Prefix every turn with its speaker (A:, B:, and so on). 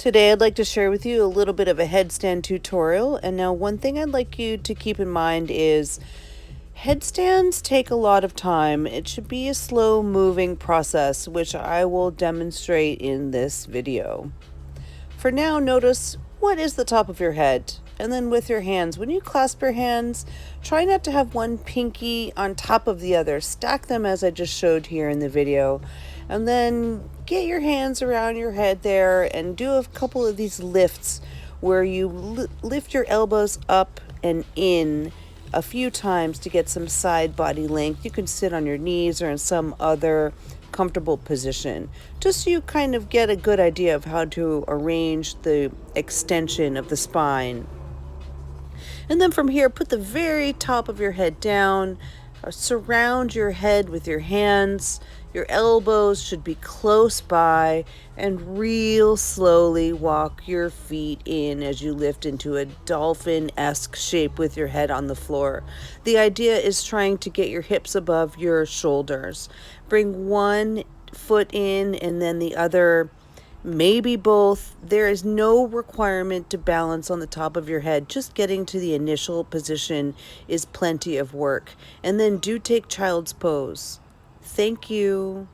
A: Today I'd like to share with you a little bit of a headstand tutorial. And now one thing I'd like you to keep in mind is headstands take a lot of time. It should be a slow moving process, which I will demonstrate in this video. For now, notice what is the top of your head. And then with your hands, when you clasp your hands, try not to have one pinky on top of the other. Stack them as I just showed here in the video. And then get your hands around your head there and do a couple of these lifts where you lift your elbows up and in a few times to get some side body length. You can sit on your knees or in some other comfortable position, just so you kind of get a good idea of how to arrange the extension of the spine. And then from here, put the very top of your head down, surround your head with your hands. Your elbows should be close by, and real slowly walk your feet in as you lift into a dolphin-esque shape with your head on the floor. The idea is trying to get your hips above your shoulders. Bring one foot in and then the other, maybe both. There is no requirement to balance on the top of your head. Just getting to the initial position is plenty of work. And then do take child's pose. Thank you.